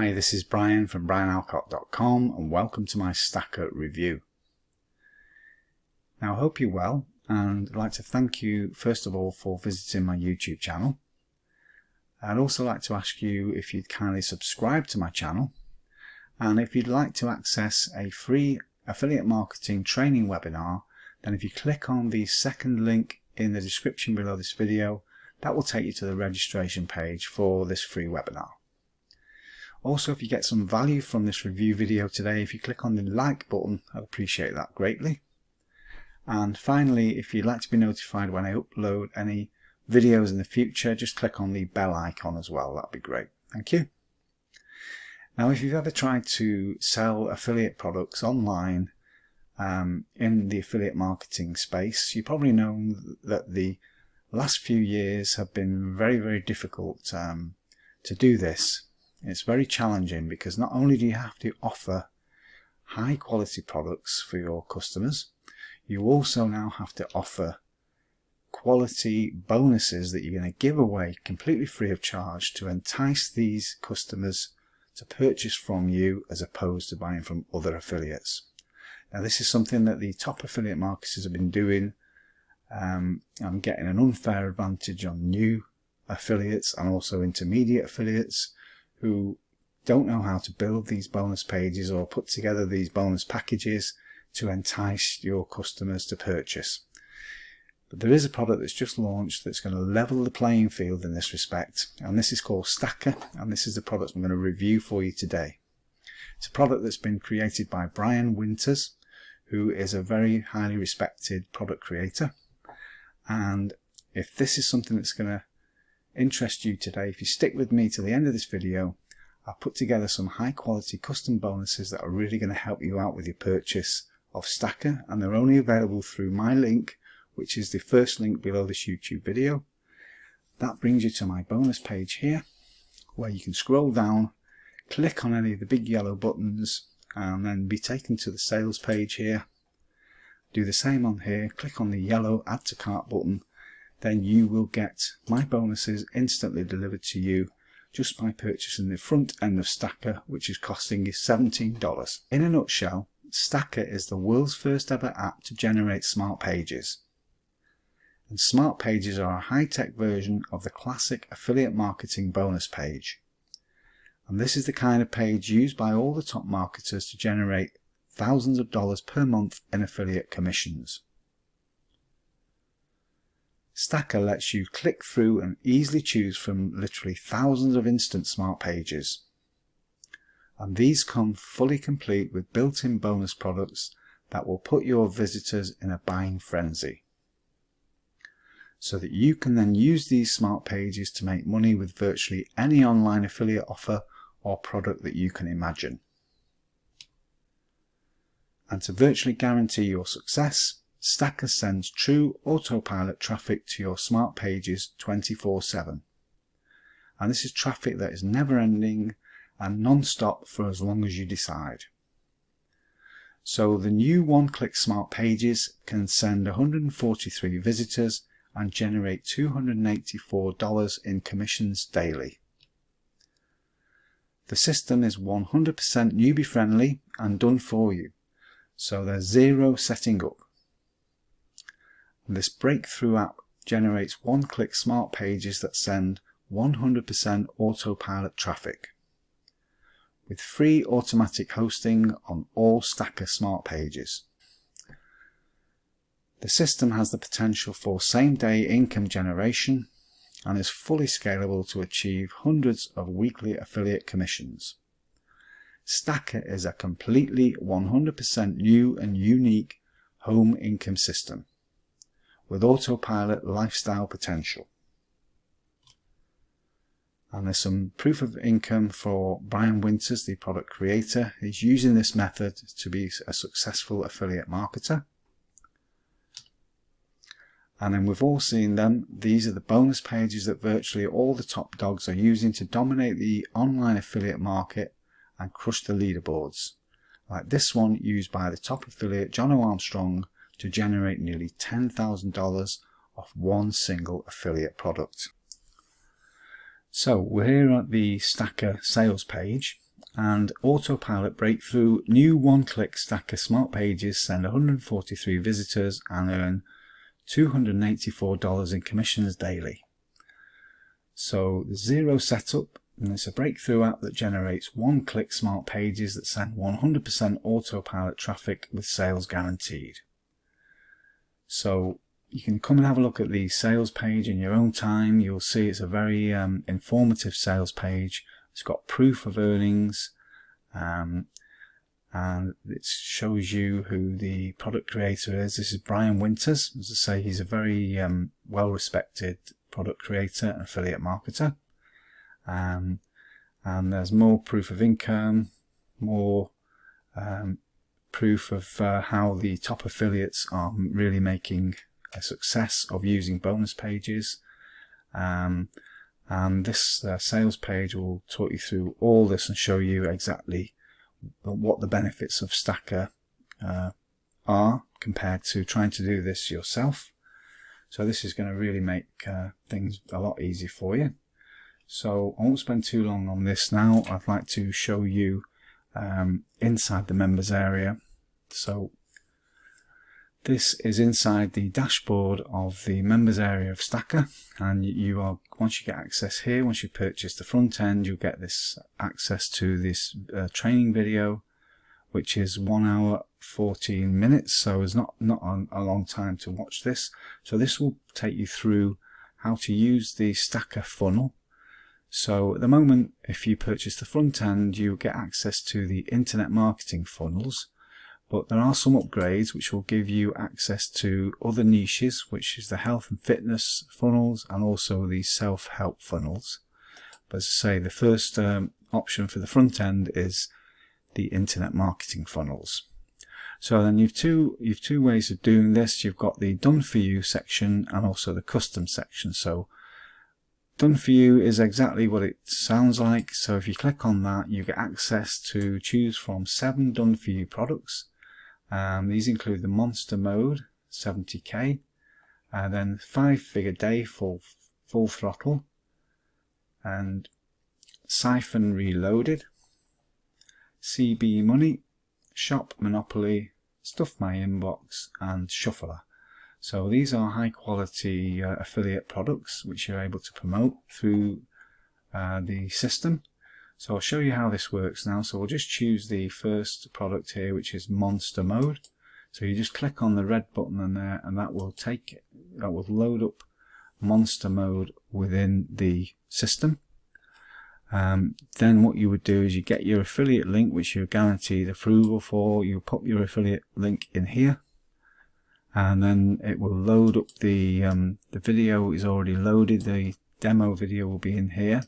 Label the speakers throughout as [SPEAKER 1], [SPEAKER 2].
[SPEAKER 1] Hi, this is Brian from brianalcott.com and welcome to my Stacker review. Now I hope you're well, and I'd like to thank you first of all for visiting my YouTube channel. I'd also like to ask you if you'd kindly subscribe to my channel, and if you'd like to access a free affiliate marketing training webinar, then if you click on the second link in the description below this video, that will take you to the registration page for this free webinar. Also, if you get some value from this review video today, if you click on the like button, I'd appreciate that greatly. And finally, if you'd like to be notified when I upload any videos in the future, just click on the bell icon as well. That'd be great. Thank you. Now, if you've ever tried to sell affiliate products online in the affiliate marketing space, you probably know that the last few years have been very difficult to do this. It's very challenging because not only do you have to offer high quality products for your customers, you also now have to offer quality bonuses that you're going to give away completely free of charge to entice these customers to purchase from you as opposed to buying from other affiliates. Now this is something that the top affiliate marketers have been doing and getting an unfair advantage on new affiliates and also intermediate affiliates who don't know how to build these bonus pages or put together these bonus packages to entice your customers to purchase. But there is a product that's just launched that's going to level the playing field in this respect, and this is called Stacker, and this is the product I'm going to review for you today. It's a product that's been created by Brian Winters, who is a very highly respected product creator, and if this is something that's going to interest you today, if you stick with me to the end of this video, I'll put together some high quality custom bonuses that are really going to help you out with your purchase of Stacker, and they're only available through my link, which is the first link below this YouTube video. That brings you to my bonus page here, where you can scroll down, click on any of the big yellow buttons, and then be taken to the sales page here. Do the same on here, click on the yellow add to cart button, then you will get my bonuses instantly delivered to you just by purchasing the front end of Stacker, which is costing you $17. In a nutshell, Stacker is the world's first ever app to generate smart pages. And smart pages are a high-tech version of the classic affiliate marketing bonus page. And this is the kind of page used by all the top marketers to generate thousands of dollars per month in affiliate commissions. Stacker lets you click through and easily choose from literally thousands of instant smart pages. And these come fully complete with built-in bonus products that will put your visitors in a buying frenzy, so that you can then use these smart pages to make money with virtually any online affiliate offer or product that you can imagine. And to virtually guarantee your success, Stacker sends true autopilot traffic to your smart pages 24/7. And this is traffic that is never ending and non-stop for as long as you decide. So the new one-click smart pages can send 143 visitors and generate $284 in commissions daily. The system is 100% newbie friendly and done for you, so there's zero setting up. This breakthrough app generates one-click smart pages that send 100% autopilot traffic, with free automatic hosting on all Stacker smart pages. The system has the potential for same-day income generation and is fully scalable to achieve hundreds of weekly affiliate commissions. Stacker is a completely 100% new and unique home income system with autopilot lifestyle potential. And there's some proof of income for Brian Winters, the product creator. He's using this method to be a successful affiliate marketer. And then we've all seen them. These are the bonus pages that virtually all the top dogs are using to dominate the online affiliate market and crush the leaderboards. Like this one used by the top affiliate John Armstrong to generate nearly $10,000 off one single affiliate product. So we're here at the Stacker sales page, And Autopilot breakthrough: new one-click stacker smart pages send 143 visitors and earn $284 in commissions daily. So zero setup, and it's a breakthrough app that generates one-click smart pages that send 100% autopilot traffic with sales guaranteed. So you can come and have a look at the sales page in your own time. You'll see it's a very informative sales page. It's got proof of earnings, and it shows you who the product creator is. This is Brian Winters. As I say, he's a very well-respected product creator and affiliate marketer. And there's more proof of income, more proof of how the top affiliates are really making a success of using bonus pages. And this sales page will talk you through all this and show you exactly what the benefits of Stacker are compared to trying to do this yourself. So this is going to really make things a lot easier for you. So I won't spend too long on this now. I'd like to show you inside the members area. So this is inside the dashboard of the members area of Stacker, and you are, once you get access here, once you purchase the front end, you'll get this access to this training video, which is 1 hour 14 minutes, so it's not a long time to watch this. So this will take you through how to use the Stacker funnel. So at the moment, if you purchase the front end, you get access to the internet marketing funnels. But there are some upgrades which will give you access to other niches, which is the health and fitness funnels and also the self-help funnels. But as I say, the first option for the front end is the internet marketing funnels. So then you've two ways of doing this. You've got the done for you section and also the custom section. So done for you is exactly what it sounds like. So if you click on that, you get access to choose from 7 done for you products. These include the Monster Mode 70k, then 5-figure day full throttle, and Siphon Reloaded, CB Money, Shop Monopoly, Stuff My Inbox, and Shuffler. So these are high quality affiliate products which you're able to promote through the system. So I'll show you how this works now. So we'll just choose the first product here, which is Monster Mode. So you just click on the red button in there, and that will load up Monster Mode within the system. Then what you would do is you get your affiliate link, which you're guaranteed approval for. You put your affiliate link in here, and then it will load up the video is already loaded. The demo video will be in here.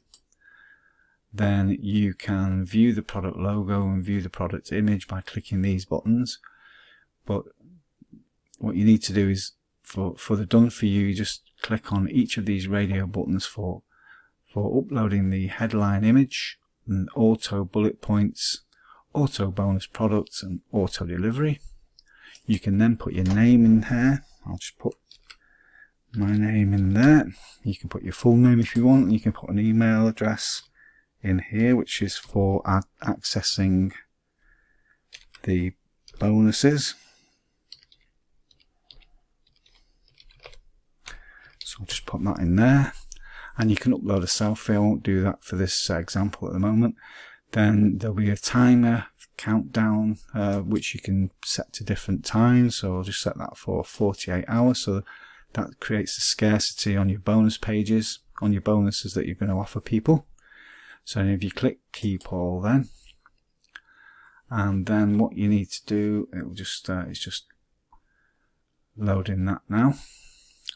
[SPEAKER 1] Then you can view the product logo and view the product image by clicking these buttons. But what you need to do is for the done for you, just click on each of these radio buttons for uploading the headline image, and auto bullet points, auto bonus products, and auto delivery. You can then put your name in here. I'll just put my name in there. You can put your full name if you want, and you can put an email address in here, which is for accessing the bonuses. So I'll just put that in there, and you can upload a selfie. I won't do that for this example at the moment. Then there'll be a timer countdown which you can set to different times, so I'll just set that for 48 hours, so that creates a scarcity on your bonus pages, on your bonuses that you're going to offer people. So if you click keep all, and then what you need to do, it'll just it's just loading that now.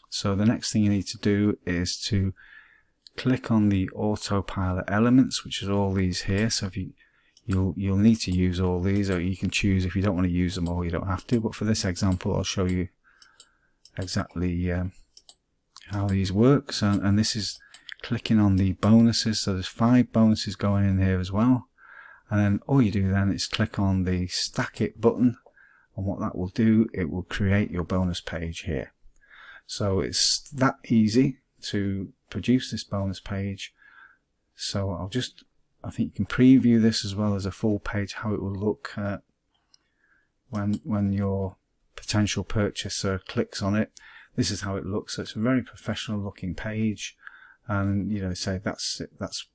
[SPEAKER 1] So the next thing you need to do is to click on the autopilot elements, which is all these here. So if you'll need to use all these, or you can choose if you don't want to use them all, you don't have to. But for this example, I'll show you exactly how these work. And this is clicking on the bonuses. So there's 5 bonuses going in here as well. And then all you do then is click on the Stack It button, and what that will do, it will create your bonus page here. So it's that easy to produce this bonus page. So I'll just I think you can preview this as well as a full page, how it will look when your potential purchaser clicks on it. This is how it looks. So it's a very professional looking page, and you know, say that's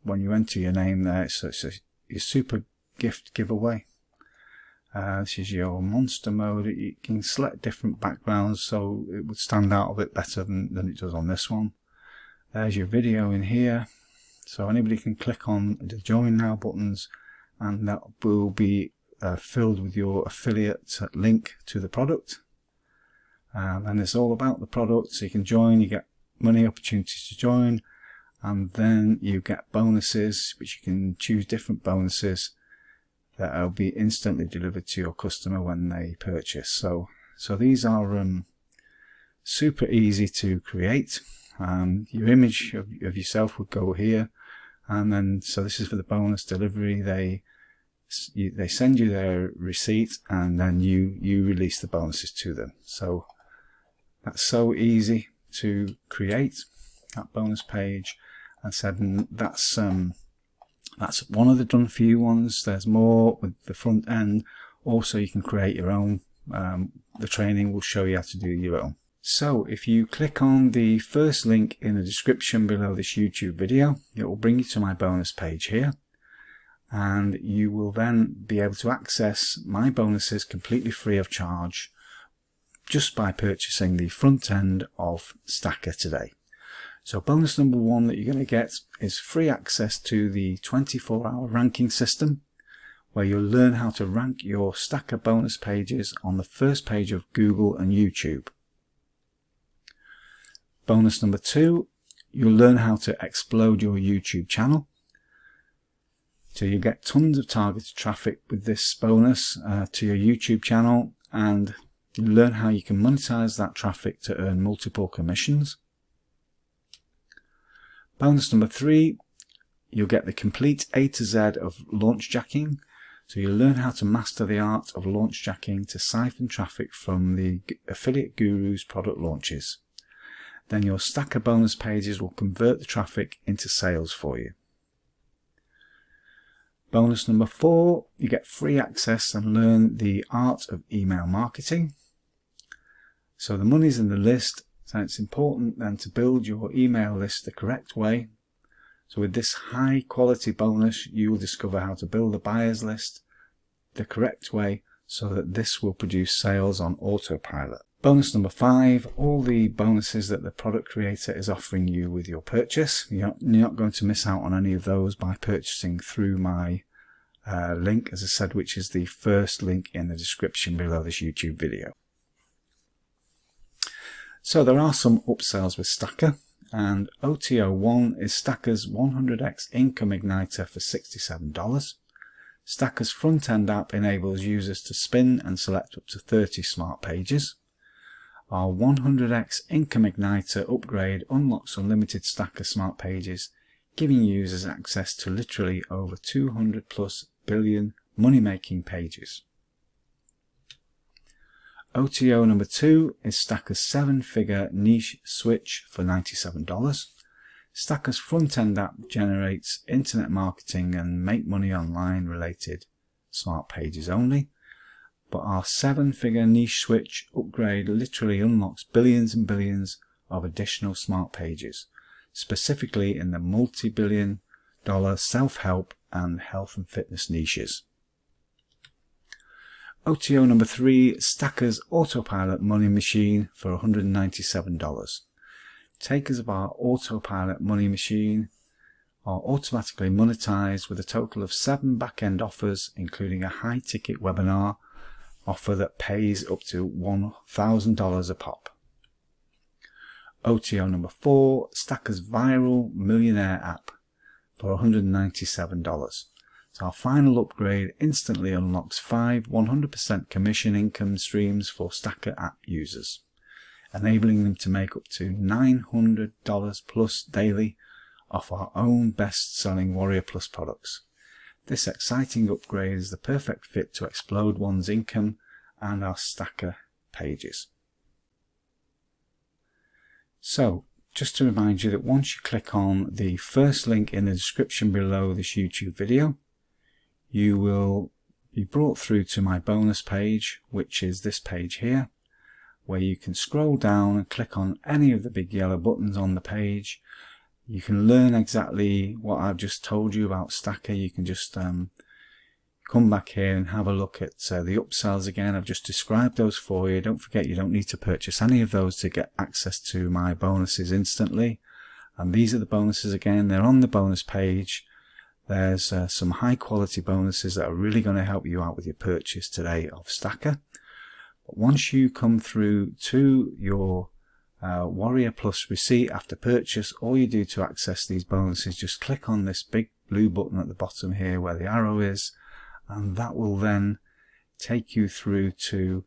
[SPEAKER 1] when you enter your name there. So it's your super gift giveaway. This is your monster mode. You can select different backgrounds, so it would stand out a bit better than it does on this one. There's your video in here, so anybody can click on the join now buttons, and that will be filled with your affiliate link to the product. And it's all about the product, so you can join, you get money opportunities to join, and then you get bonuses, which you can choose different bonuses that will be instantly delivered to your customer when they purchase. So these are super easy to create. Your image of yourself would go here, and then so this is for the bonus delivery. They send you their receipt, and then you release the bonuses to them. So that's so easy to create that bonus page. And said that's one of the done for you ones. There's more with the front end. Also, you can create your own. The training will show you how to do your own. So if you click on the first link in the description below this YouTube video, it will bring you to my bonus page here, and you will then be able to access my bonuses completely free of charge just by purchasing the front end of Stacker today. So bonus number 1 that you're going to get is free access to the 24-hour ranking system, where you'll learn how to rank your Stacker bonus pages on the first page of Google and YouTube. Bonus number 2, you'll learn how to explode your YouTube channel. So you get tons of targeted traffic with this bonus to your YouTube channel, and you learn how you can monetize that traffic to earn multiple commissions. Bonus number 3, you'll get the complete A to Z of launch jacking. So you'll learn how to master the art of launch jacking to siphon traffic from the affiliate guru's product launches. Then your Stacker bonus pages will convert the traffic into sales for you. Bonus number 4, you get free access and learn the art of email marketing. So the money's in the list. So it's important then to build your email list the correct way. So with this high quality bonus, you will discover how to build a buyer's list the correct way so that this will produce sales on autopilot. Bonus number 5, all the bonuses that the product creator is offering you with your purchase. You're not going to miss out on any of those by purchasing through my link, as I said, which is the first link in the description below this YouTube video. So there are some upsells with Stacker, and OTO1 is Stacker's 100x income igniter for $67. Stacker's front-end app enables users to spin and select up to 30 smart pages. Our 100x income igniter upgrade unlocks unlimited Stacker smart pages, giving users access to literally over 200 plus billion money-making pages. OTO number 2 is Stacker's 7-figure niche switch for $97. Stacker's front-end app generates internet marketing and make money online related smart pages only, but our 7-figure niche switch upgrade literally unlocks billions and billions of additional smart pages, specifically in the multi-billion-dollar self-help and health and fitness niches. OTO number 3, Stacker's Autopilot Money Machine for $197. Takers of our Autopilot Money Machine are automatically monetized with a total of 7 back-end offers, including a high-ticket webinar offer that pays up to $1,000 a pop. OTO number 4, Stacker's Viral Millionaire app for $197. So our final upgrade instantly unlocks 5 100% commission income streams for Stacker app users, enabling them to make up to $900 plus daily off our own best-selling Warrior Plus products. This exciting upgrade is the perfect fit to explode one's income and our Stacker pages. So, just to remind you that once you click on the first link in the description below this YouTube video, you will be brought through to my bonus page, which is this page here, where you can scroll down and click on any of the big yellow buttons on the page. You can learn exactly what I've just told you about Stacker. You can just come back here and have a look at the upsells again. I've just described those for you. Don't forget, you don't need to purchase any of those to get access to my bonuses instantly. And these are the bonuses again. They're on the bonus page. There's some high quality bonuses that are really going to help you out with your purchase today of Stacker. But once you come through to your Warrior Plus receipt after purchase, all you do to access these bonuses, just click on this big blue button at the bottom here where the arrow is, and that will then take you through to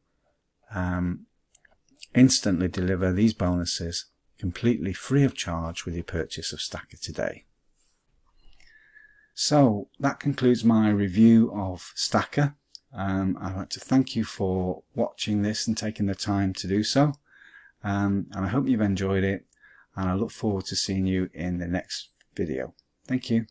[SPEAKER 1] instantly deliver these bonuses completely free of charge with your purchase of Stacker today. So that concludes my review of Stacker. I'd like to thank you for watching this and taking the time to do so. And I hope you've enjoyed it, and I look forward to seeing you in the next video. Thank you.